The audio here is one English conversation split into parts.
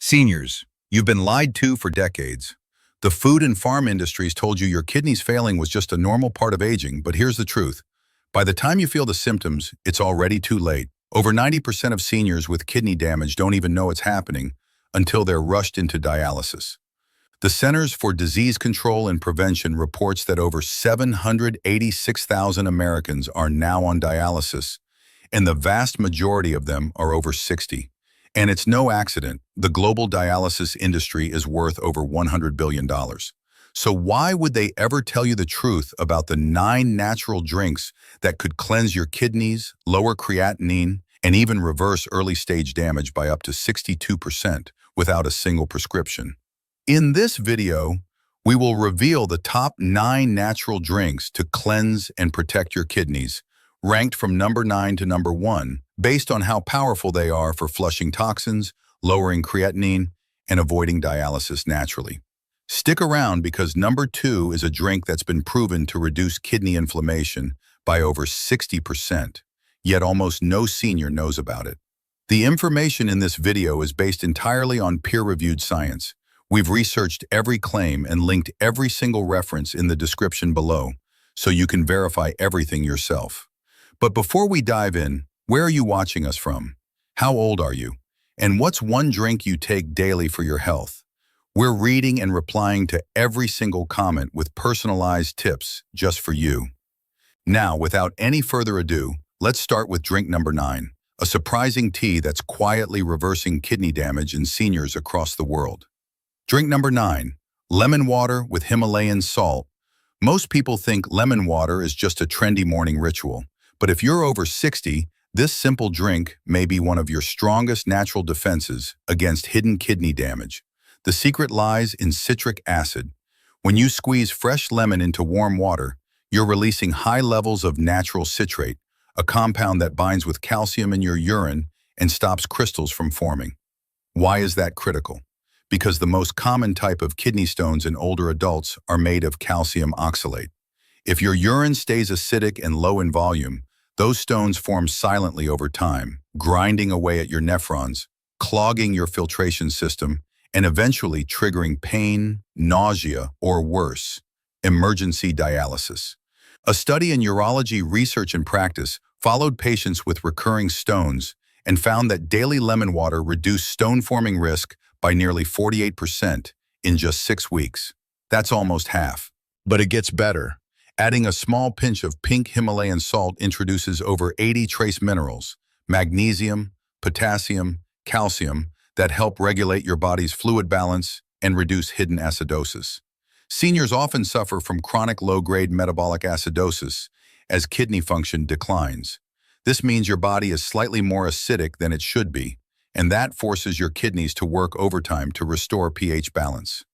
Seniors, you've been lied to for decades. The food and farm industries told you your kidneys failing was just a normal part of aging, but here's the truth. By the time you feel the symptoms, it's already too late. Over 90% of seniors with kidney damage don't even know it's happening until they're rushed into dialysis. The Centers for Disease Control and Prevention reports that over 786,000 Americans are now on dialysis, and the vast majority of them are over 60. And it's no accident, the global dialysis industry is worth over $100 billion. So why would they ever tell you the truth about the 9 natural drinks that could cleanse your kidneys, lower creatinine, and even reverse early-stage damage by up to 62% without a single prescription? In this video, we will reveal the top 9 natural drinks to cleanse and protect your kidneys, ranked from number 9 to number 1, based on how powerful they are for flushing toxins, lowering creatinine, and avoiding dialysis naturally. Stick around because number 2 is a drink that's been proven to reduce kidney inflammation by over 60%, yet almost no senior knows about it. The information in this video is based entirely on peer-reviewed science. We've researched every claim and linked every single reference in the description below, so you can verify everything yourself. But before we dive in, where are you watching us from? How old are you? And what's one drink you take daily for your health? We're reading and replying to every single comment with personalized tips just for you. Now, without any further ado, let's start with drink number 9, a surprising tea that's quietly reversing kidney damage in seniors across the world. Drink number 9, lemon water with Himalayan salt. Most people think lemon water is just a trendy morning ritual. But if you're over 60, this simple drink may be one of your strongest natural defenses against hidden kidney damage. The secret lies in citric acid. When you squeeze fresh lemon into warm water, you're releasing high levels of natural citrate, a compound that binds with calcium in your urine and stops crystals from forming. Why is that critical? Because the most common type of kidney stones in older adults are made of calcium oxalate. If your urine stays acidic and low in volume, those stones form silently over time, grinding away at your nephrons, clogging your filtration system, and eventually triggering pain, nausea, or worse, emergency dialysis. A study in urology research and practice followed patients with recurring stones and found that daily lemon water reduced stone-forming risk by nearly 48% in just 6 weeks. That's almost half. But it gets better. Adding a small pinch of pink Himalayan salt introduces over 80 trace minerals, magnesium, potassium, calcium, that help regulate your body's fluid balance and reduce hidden acidosis. Seniors often suffer from chronic low-grade metabolic acidosis as kidney function declines. This means your body is slightly more acidic than it should be, and that forces your kidneys to work overtime to restore pH balance.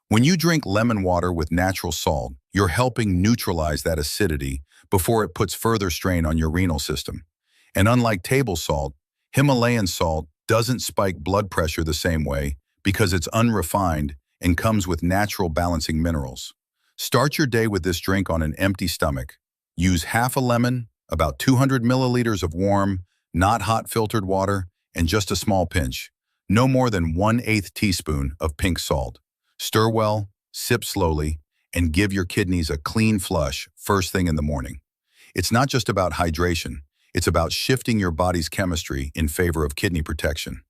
When you drink lemon water with natural salt, you're helping neutralize that acidity before it puts further strain on your renal system. And unlike table salt, Himalayan salt doesn't spike blood pressure the same way because it's unrefined and comes with natural balancing minerals. Start your day with this drink on an empty stomach. Use half a lemon, about 200 milliliters of warm, not hot filtered water, and just a small pinch, no more than 1/8 teaspoon of pink salt. Stir well, sip slowly, and give your kidneys a clean flush first thing in the morning. It's not just about hydration, it's about shifting your body's chemistry in favor of kidney protection.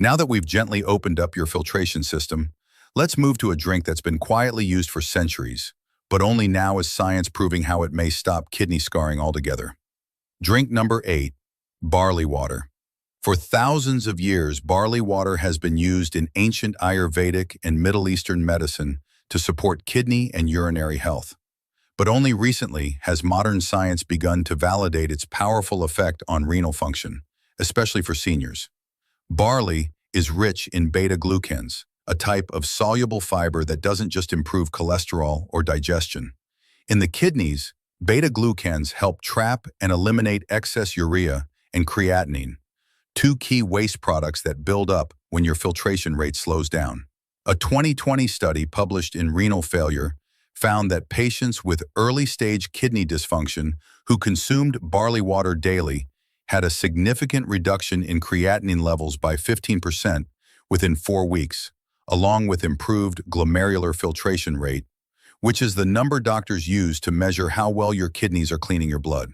Now that we've gently opened up your filtration system, let's move to a drink that's been quietly used for centuries, but only now is science proving how it may stop kidney scarring altogether. Drink number 8, barley water. For thousands of years, barley water has been used in ancient Ayurvedic and Middle Eastern medicine to support kidney and urinary health. But only recently has modern science begun to validate its powerful effect on renal function, especially for seniors. Barley is rich in beta-glucans, a type of soluble fiber that doesn't just improve cholesterol or digestion. In the kidneys, beta-glucans help trap and eliminate excess urea and creatinine, 2 key waste products that build up when your filtration rate slows down. A 2020 study published in Renal Failure found that patients with early-stage kidney dysfunction who consumed barley water daily had a significant reduction in creatinine levels by 15%, within 4 weeks, along with improved glomerular filtration rate, which is the number doctors use to measure how well your kidneys are cleaning your blood.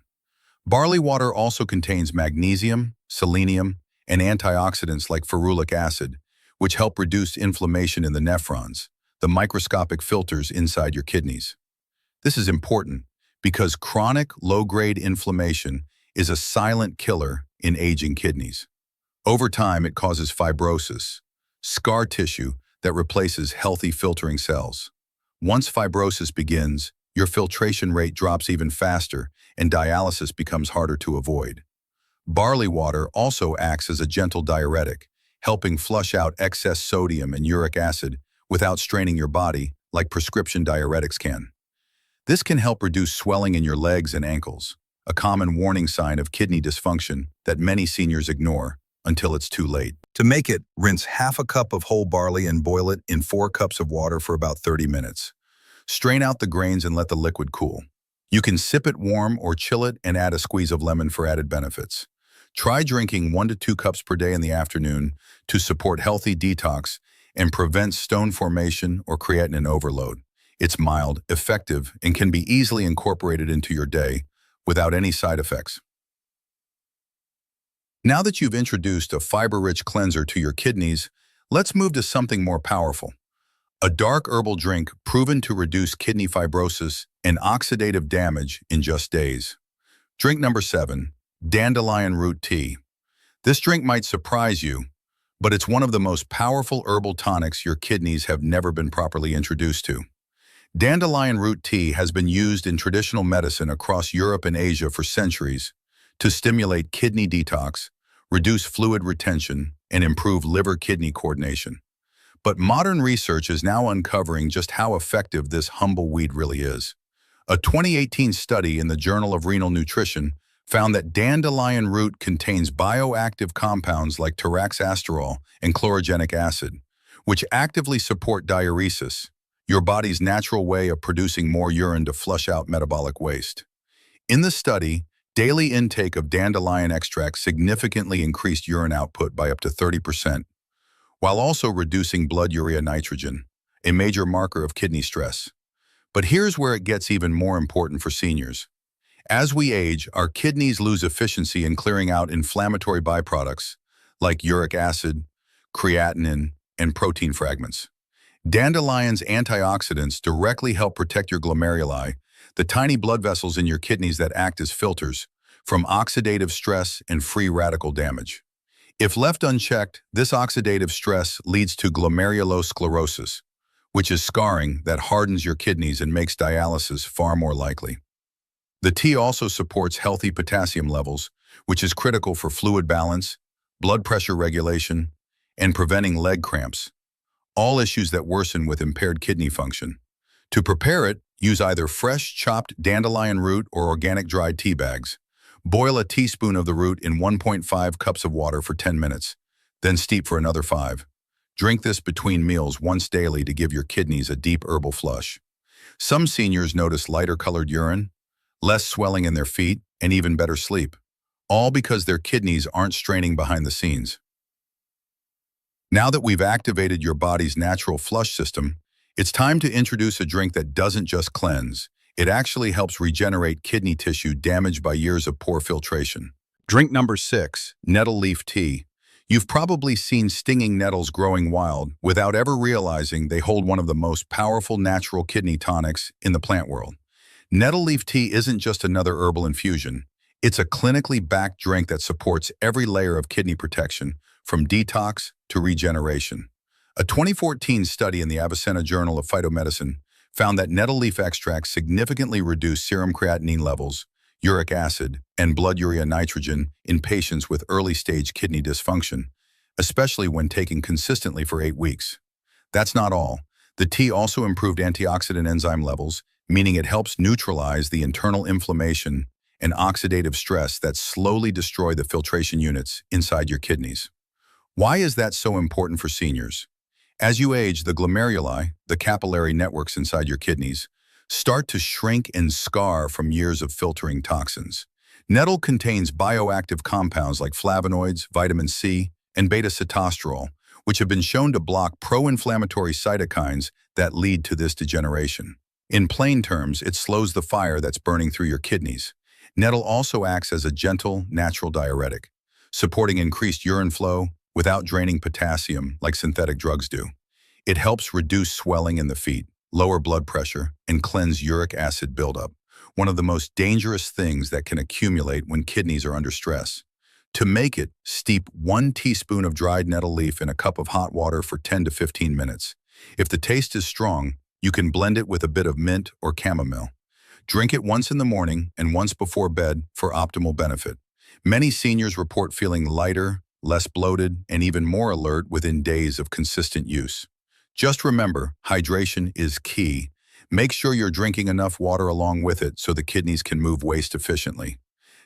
Barley water also contains magnesium, selenium, and antioxidants like ferulic acid, which help reduce inflammation in the nephrons, the microscopic filters inside your kidneys. This is important because chronic low-grade inflammation is a silent killer in aging kidneys. Over time, it causes fibrosis, scar tissue that replaces healthy filtering cells. Once fibrosis begins, your filtration rate drops even faster and dialysis becomes harder to avoid. Barley water also acts as a gentle diuretic, helping flush out excess sodium and uric acid without straining your body like prescription diuretics can. This can help reduce swelling in your legs and ankles, a common warning sign of kidney dysfunction that many seniors ignore until it's too late. To make it, rinse half a cup of whole barley and boil it in 4 cups of water for about 30 minutes. Strain out the grains and let the liquid cool. You can sip it warm or chill it and add a squeeze of lemon for added benefits. Try drinking 1 to 2 cups per day in the afternoon to support healthy detox and prevent stone formation or creatinine overload. It's mild, effective, and can be easily incorporated into your day without any side effects. Now that you've introduced a fiber-rich cleanser to your kidneys, let's move to something more powerful. A dark herbal drink proven to reduce kidney fibrosis and oxidative damage in just days. Drink number 7, dandelion root tea. This drink might surprise you, but it's one of the most powerful herbal tonics your kidneys have never been properly introduced to. Dandelion root tea has been used in traditional medicine across Europe and Asia for centuries to stimulate kidney detox, reduce fluid retention, and improve liver-kidney coordination. But modern research is now uncovering just how effective this humble weed really is. A 2018 study in the Journal of Renal Nutrition found that dandelion root contains bioactive compounds like taraxasterol and chlorogenic acid, which actively support diuresis, your body's natural way of producing more urine to flush out metabolic waste. In the study, daily intake of dandelion extract significantly increased urine output by up to 30%, while also reducing blood urea nitrogen, a major marker of kidney stress. But here's where it gets even more important for seniors. As we age, our kidneys lose efficiency in clearing out inflammatory byproducts like uric acid, creatinine, and protein fragments. Dandelion's antioxidants directly help protect your glomeruli, the tiny blood vessels in your kidneys that act as filters, from oxidative stress and free radical damage. If left unchecked, this oxidative stress leads to glomerulosclerosis, which is scarring that hardens your kidneys and makes dialysis far more likely. The tea also supports healthy potassium levels, which is critical for fluid balance, blood pressure regulation, and preventing leg cramps, all issues that worsen with impaired kidney function. To prepare it, use either fresh chopped dandelion root or organic dried tea bags. Boil a teaspoon of the root in 1.5 cups of water for 10 minutes, then steep for another 5. Drink this between meals once daily to give your kidneys a deep herbal flush. Some seniors notice lighter colored urine, less swelling in their feet, and even better sleep, all because their kidneys aren't straining behind the scenes. Now that we've activated your body's natural flush system, it's time to introduce a drink that doesn't just cleanse. It actually helps regenerate kidney tissue damaged by years of poor filtration. Drink number 6, nettle leaf tea. You've probably seen stinging nettles growing wild without ever realizing they hold one of the most powerful natural kidney tonics in the plant world. Nettle leaf tea isn't just another herbal infusion. It's a clinically backed drink that supports every layer of kidney protection, from detox to regeneration. A 2014 study in the Avicenna Journal of Phytomedicine found that nettle leaf extracts significantly reduced serum creatinine levels, uric acid, and blood urea nitrogen in patients with early-stage kidney dysfunction, especially when taken consistently for 8 weeks. That's not all. The tea also improved antioxidant enzyme levels, meaning it helps neutralize the internal inflammation and oxidative stress that slowly destroy the filtration units inside your kidneys. Why is that so important for seniors? As you age, the glomeruli, the capillary networks inside your kidneys, start to shrink and scar from years of filtering toxins. Nettle contains bioactive compounds like flavonoids, vitamin C, and beta-sitosterol, which have been shown to block pro-inflammatory cytokines that lead to this degeneration. In plain terms, it slows the fire that's burning through your kidneys. Nettle also acts as a gentle, natural diuretic, supporting increased urine flow without draining potassium like synthetic drugs do. It helps reduce swelling in the feet, lower blood pressure, and cleanse uric acid buildup, one of the most dangerous things that can accumulate when kidneys are under stress. To make it, steep 1 teaspoon of dried nettle leaf in a cup of hot water for 10 to 15 minutes. If the taste is strong, you can blend it with a bit of mint or chamomile. Drink it once in the morning and once before bed for optimal benefit. Many seniors report feeling lighter, less bloated, and even more alert within days of consistent use. Just remember, hydration is key. Make sure you're drinking enough water along with it so the kidneys can move waste efficiently.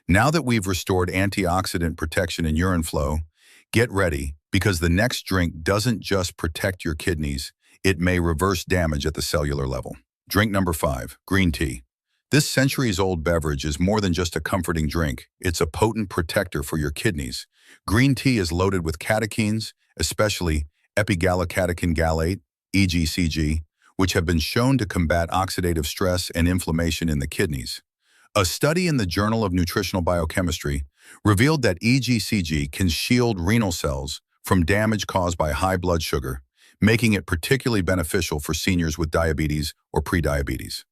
Now that we've restored antioxidant protection and urine flow, get ready, because the next drink doesn't just protect your kidneys, it may reverse damage at the cellular level. Drink number 5, green tea. This centuries-old beverage is more than just a comforting drink. It's a potent protector for your kidneys. Green tea is loaded with catechins, especially epigallocatechin gallate, EGCG, which have been shown to combat oxidative stress and inflammation in the kidneys. A study in the Journal of Nutritional Biochemistry revealed that EGCG can shield renal cells from damage caused by high blood sugar, making it particularly beneficial for seniors with diabetes or prediabetes.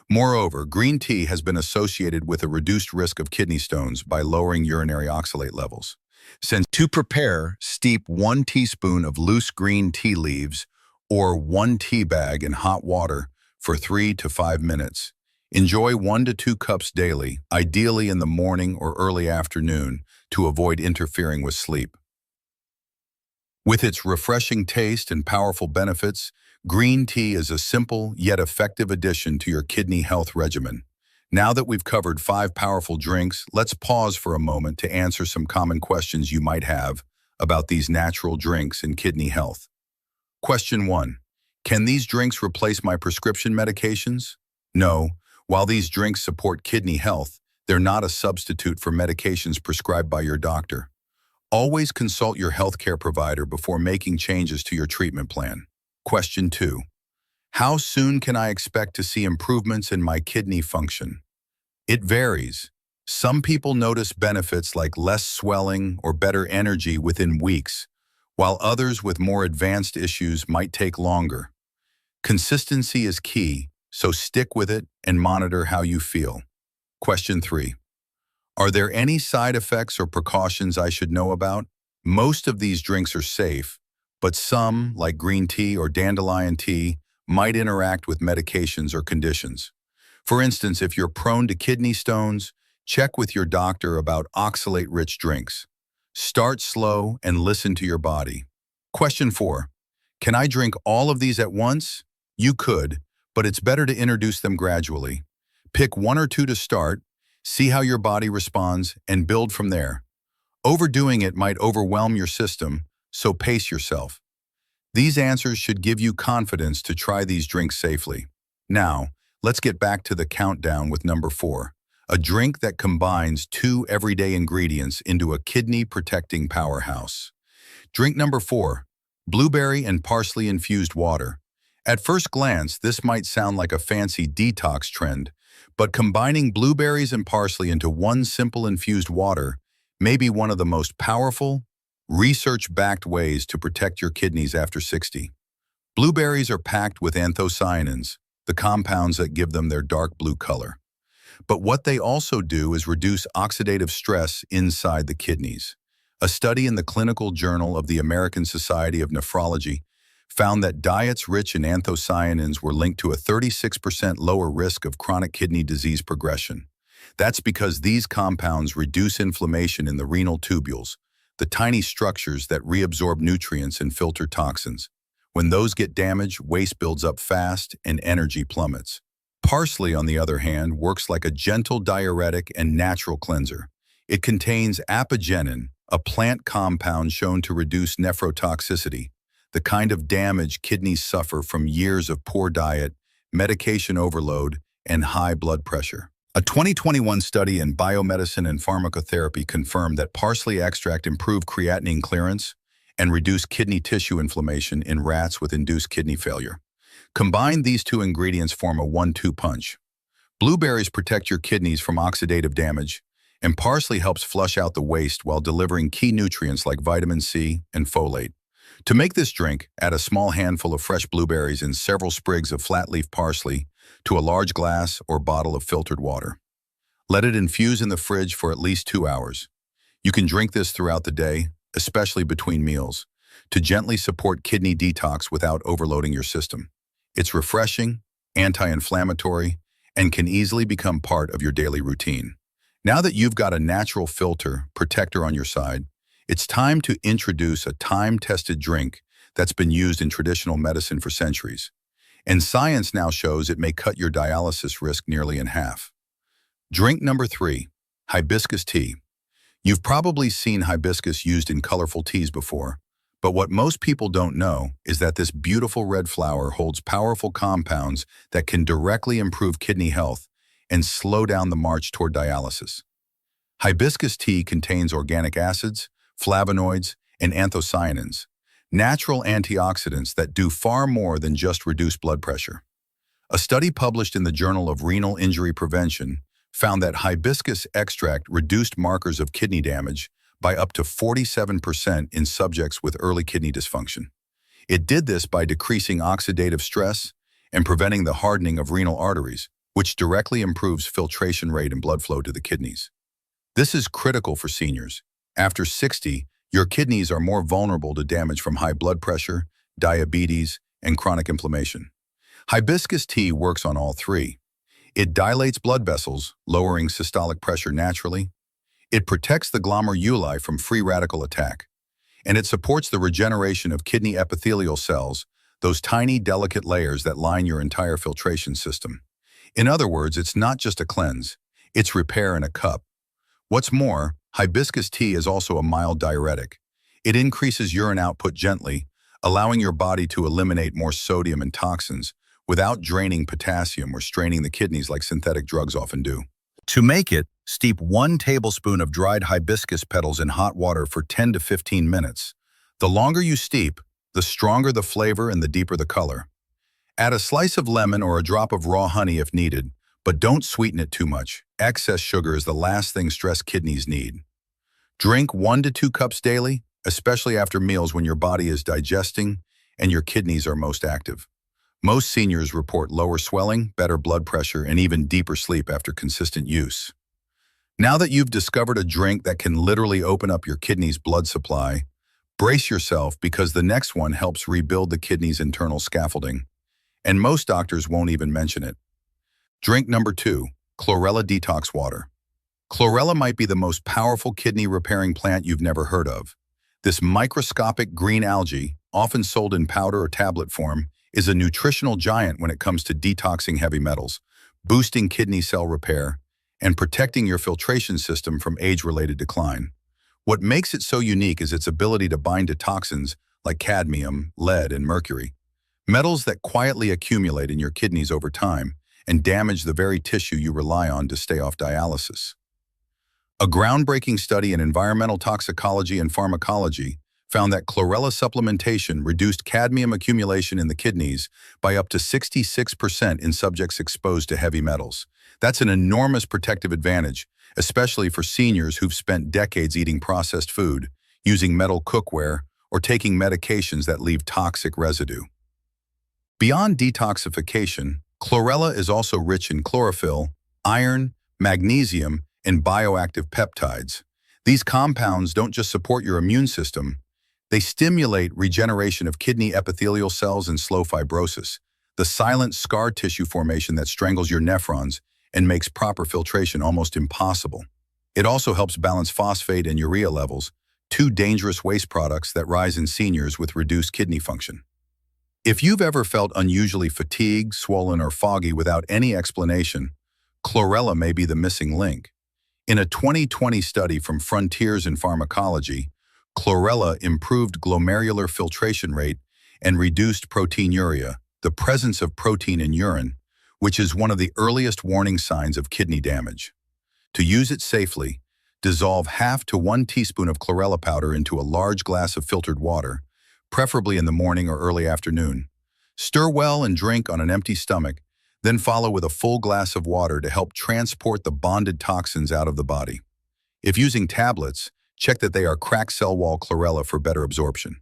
Moreover, green tea has been associated with a reduced risk of kidney stones by lowering urinary oxalate levels. To prepare, steep 1 teaspoon of loose green tea leaves or 1 tea bag in hot water for 3 to 5 minutes. Enjoy 1 to 2 cups daily, ideally in the morning or early afternoon, to avoid interfering with sleep. With its refreshing taste and powerful benefits, green tea is a simple yet effective addition to your kidney health regimen. Now that we've covered 5 powerful drinks, let's pause for a moment to answer some common questions you might have about these natural drinks and kidney health. Question 1. Can these drinks replace my prescription medications? No. While these drinks support kidney health, they're not a substitute for medications prescribed by your doctor. Always consult your healthcare provider before making changes to your treatment plan. Question 2. How soon can I expect to see improvements in my kidney function? It varies. Some people notice benefits like less swelling or better energy within weeks, while others with more advanced issues might take longer. Consistency is key, so stick with it and monitor how you feel. Question 3. Are there any side effects or precautions I should know about? Most of these drinks are safe, but some, like green tea or dandelion tea, might interact with medications or conditions. For instance, if you're prone to kidney stones, check with your doctor about oxalate-rich drinks. Start slow and listen to your body. Question 4. Can I drink all of these at once? You could, but it's better to introduce them gradually. Pick 1 or 2 to start, see how your body responds, and build from there. Overdoing it might overwhelm your system, so pace yourself. These answers should give you confidence to try these drinks safely. Now, let's get back to the countdown with number 4, a drink that combines 2 everyday ingredients into a kidney-protecting powerhouse. Drink number 4, blueberry and parsley-infused water. At first glance, this might sound like a fancy detox trend, but combining blueberries and parsley into one simple infused water may be one of the most powerful, research-backed ways to protect your kidneys after 60. Blueberries are packed with anthocyanins, the compounds that give them their dark blue color. But what they also do is reduce oxidative stress inside the kidneys. A study in the Clinical Journal of the American Society of Nephrology found that diets rich in anthocyanins were linked to a 36% lower risk of chronic kidney disease progression. That's because these compounds reduce inflammation in the renal tubules, the tiny structures that reabsorb nutrients and filter toxins. When those get damaged, waste builds up fast and energy plummets. Parsley, on the other hand, works like a gentle diuretic and natural cleanser. It contains apigenin, a plant compound shown to reduce nephrotoxicity, the kind of damage kidneys suffer from years of poor diet, medication overload, and high blood pressure. A 2021 study in biomedicine and pharmacotherapy confirmed that parsley extract improved creatinine clearance and reduce kidney tissue inflammation in rats with induced kidney failure. Combine these two ingredients form a 1-2 punch. Blueberries protect your kidneys from oxidative damage, and parsley helps flush out the waste while delivering key nutrients like vitamin C and folate. To make this drink, add a small handful of fresh blueberries and several sprigs of flat-leaf parsley to a large glass or bottle of filtered water. Let it infuse in the fridge for at least 2 hours. You can drink this throughout the day, especially between meals, to gently support kidney detox without overloading your system. It's refreshing, anti-inflammatory, and can easily become part of your daily routine. Now that you've got a natural filter protector on your side, it's time to introduce a time-tested drink that's been used in traditional medicine for centuries. And science now shows it may cut your dialysis risk nearly in half. Drink number 3, hibiscus tea. You've probably seen hibiscus used in colorful teas before, but what most people don't know is that this beautiful red flower holds powerful compounds that can directly improve kidney health and slow down the march toward dialysis. Hibiscus tea contains organic acids, flavonoids, and anthocyanins, natural antioxidants that do far more than just reduce blood pressure. A study published in the Journal of Renal Injury Prevention found that hibiscus extract reduced markers of kidney damage by up to 47% in subjects with early kidney dysfunction. It did this by decreasing oxidative stress and preventing the hardening of renal arteries, which directly improves filtration rate and blood flow to the kidneys. This is critical for seniors. After 60, your kidneys are more vulnerable to damage from high blood pressure, diabetes, and chronic inflammation. Hibiscus tea works on all three. It dilates blood vessels, lowering systolic pressure naturally. It protects the glomeruli from free radical attack. And it supports the regeneration of kidney epithelial cells, those tiny, delicate layers that line your entire filtration system. In other words, it's not just a cleanse, it's repair in a cup. What's more, hibiscus tea is also a mild diuretic. It increases urine output gently, allowing your body to eliminate more sodium and toxins without draining potassium or straining the kidneys like synthetic drugs often do. To make it, steep 1 tablespoon of dried hibiscus petals in hot water for 10 to 15 minutes. The longer you steep, the stronger the flavor and the deeper the color. Add a slice of lemon or a drop of raw honey if needed, but don't sweeten it too much. Excess sugar is the last thing stressed kidneys need. Drink 1 to 2 cups daily, especially after meals when your body is digesting and your kidneys are most active. Most seniors report lower swelling, better blood pressure, and even deeper sleep after consistent use. Now that you've discovered a drink that can literally open up your kidney's blood supply, brace yourself because the next one helps rebuild the kidney's internal scaffolding. And most doctors won't even mention it. Drink number 2, chlorella detox water. Chlorella might be the most powerful kidney repairing plant you've never heard of. This microscopic green algae, often sold in powder or tablet form, is a nutritional giant when it comes to detoxing heavy metals, boosting kidney cell repair, and protecting your filtration system from age-related decline. What makes it so unique is its ability to bind to toxins like cadmium, lead, and mercury, metals that quietly accumulate in your kidneys over time and damage the very tissue you rely on to stay off dialysis. A groundbreaking study in environmental toxicology and pharmacology found that chlorella supplementation reduced cadmium accumulation in the kidneys by up to 66% in subjects exposed to heavy metals. That's an enormous protective advantage, especially for seniors who've spent decades eating processed food, using metal cookware, or taking medications that leave toxic residue. Beyond detoxification, chlorella is also rich in chlorophyll, iron, magnesium, and bioactive peptides. These compounds don't just support your immune system, they stimulate regeneration of kidney epithelial cells and slow fibrosis, the silent scar tissue formation that strangles your nephrons and makes proper filtration almost impossible. It also helps balance phosphate and urea levels, 2 dangerous waste products that rise in seniors with reduced kidney function. If you've ever felt unusually fatigued, swollen, or foggy without any explanation, chlorella may be the missing link. In a 2020 study from Frontiers in Pharmacology, chlorella improved glomerular filtration rate and reduced proteinuria, the presence of protein in urine, which is one of the earliest warning signs of kidney damage. To use it safely, Dissolve half to 1 teaspoon of chlorella powder into a large glass of filtered water, preferably in the morning or early afternoon. Stir well and drink on an empty stomach, then follow with a full glass of water to help transport the bonded toxins out of the body. If using tablets, check that they are cracked cell wall chlorella for better absorption.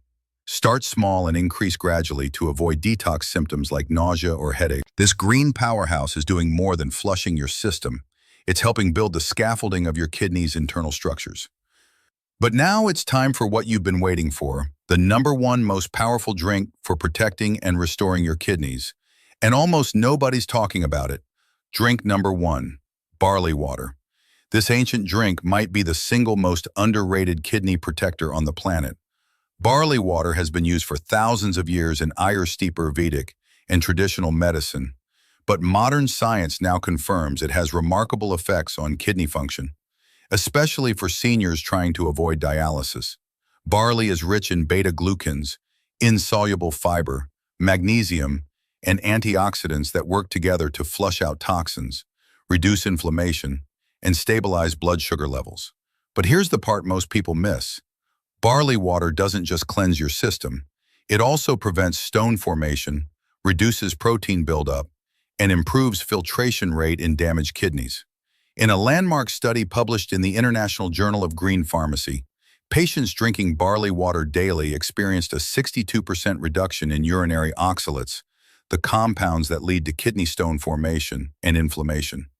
Start small and increase gradually to avoid detox symptoms like nausea or headache. This green powerhouse is doing more than flushing your system. It's helping build the scaffolding of your kidney's internal structures. But now it's time for what you've been waiting for, the #1 most powerful drink for protecting and restoring your kidneys. And almost nobody's talking about it. Drink #1, barley water. This ancient drink might be the single most underrated kidney protector on the planet. Barley water has been used for thousands of years in Ayurvedic and traditional medicine, but modern science now confirms it has remarkable effects on kidney function, especially for seniors trying to avoid dialysis. Barley is rich in beta-glucans, insoluble fiber, magnesium, and antioxidants that work together to flush out toxins, reduce inflammation, and stabilize blood sugar levels. But here's the part most people miss. Barley water doesn't just cleanse your system, it also prevents stone formation, reduces protein buildup, and improves filtration rate in damaged kidneys. In a landmark study published in the International Journal of Green Pharmacy, patients drinking barley water daily experienced a 62% reduction in urinary oxalates, the compounds that lead to kidney stone formation and inflammation.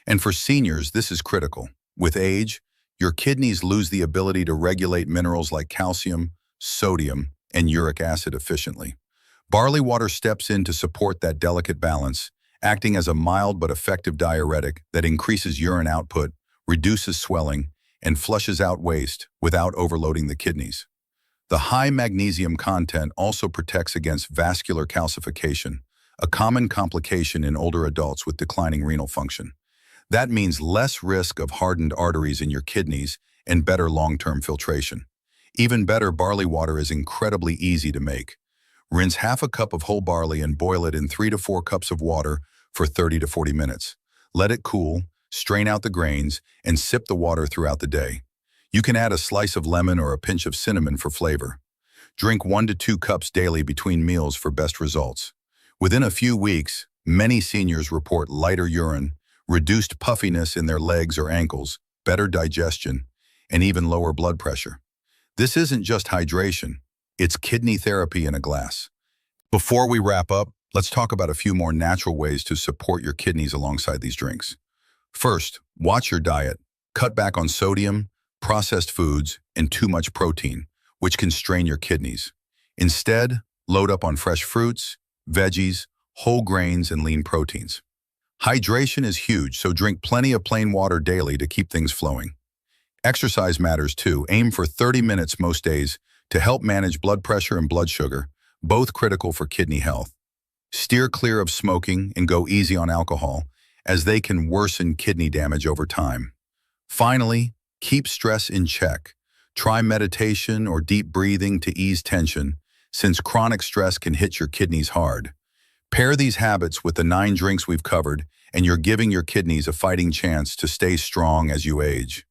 And for seniors, this is critical. With age, your kidneys lose the ability to regulate minerals like calcium, sodium, and uric acid efficiently. Barley water steps in to support that delicate balance, acting as a mild but effective diuretic that increases urine output, reduces swelling, and flushes out waste without overloading the kidneys. The high magnesium content also protects against vascular calcification, a common complication in older adults with declining renal function. That means less risk of hardened arteries in your kidneys and better long-term filtration. Even better, barley water is incredibly easy to make. Rinse half a cup of whole barley and boil it in 3 to 4 cups of water for 30 to 40 minutes. Let it cool, strain out the grains, and sip the water throughout the day. You can add a slice of lemon or a pinch of cinnamon for flavor. Drink 1 to 2 cups daily between meals for best results. Within a few weeks, many seniors report lighter urine, reduced puffiness in their legs or ankles, better digestion, and even lower blood pressure. This isn't just hydration, it's kidney therapy in a glass. Before we wrap up, let's talk about a few more natural ways to support your kidneys alongside these drinks. First, watch your diet. Cut back on sodium, processed foods, and too much protein, which can strain your kidneys. Instead, load up on fresh fruits, veggies, whole grains, and lean proteins. Hydration is huge, so drink plenty of plain water daily to keep things flowing. Exercise matters too. Aim for 30 minutes most days to help manage blood pressure and blood sugar, both critical for kidney health. Steer clear of smoking and go easy on alcohol, as they can worsen kidney damage over time. Finally, keep stress in check. Try meditation or deep breathing to ease tension, since chronic stress can hit your kidneys hard. Pair these habits with the 9 drinks we've covered, and you're giving your kidneys a fighting chance to stay strong as you age.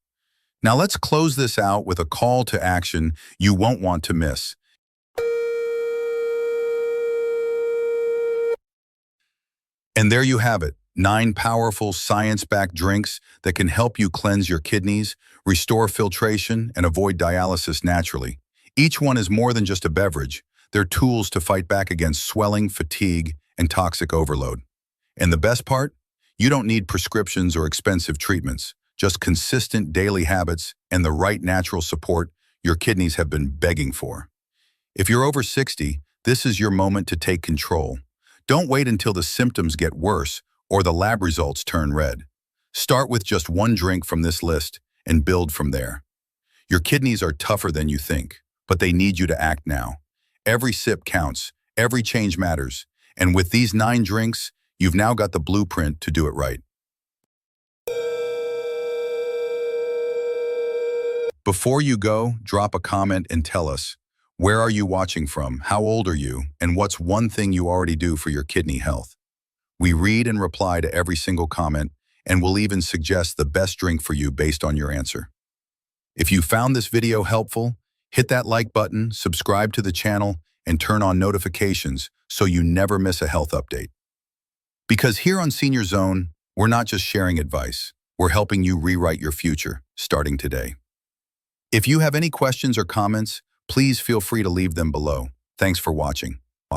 Now let's close this out with a call to action you won't want to miss. And there you have it, 9 powerful science-backed drinks that can help you cleanse your kidneys, restore filtration, and avoid dialysis naturally. Each one is more than just a beverage. They're tools to fight back against swelling, fatigue, and toxic overload. And the best part? You don't need prescriptions or expensive treatments, just consistent daily habits and the right natural support your kidneys have been begging for. If you're over 60, this is your moment to take control. Don't wait until the symptoms get worse or the lab results turn red. Start with just 1 drink from this list and build from there. Your kidneys are tougher than you think, but they need you to act now. Every sip counts, every change matters, and with these 9 drinks, you've now got the blueprint to do it right. Before you go, drop a comment and tell us, where are you watching from, how old are you, and what's one thing you already do for your kidney health? We read and reply to every single comment, and we'll even suggest the best drink for you based on your answer. If you found this video helpful, hit that like button, subscribe to the channel, and turn on notifications so you never miss a health update. Because here on Senior Zone, we're not just sharing advice, we're helping you rewrite your future, starting today. If you have any questions or comments, please feel free to leave them below. Thanks for watching.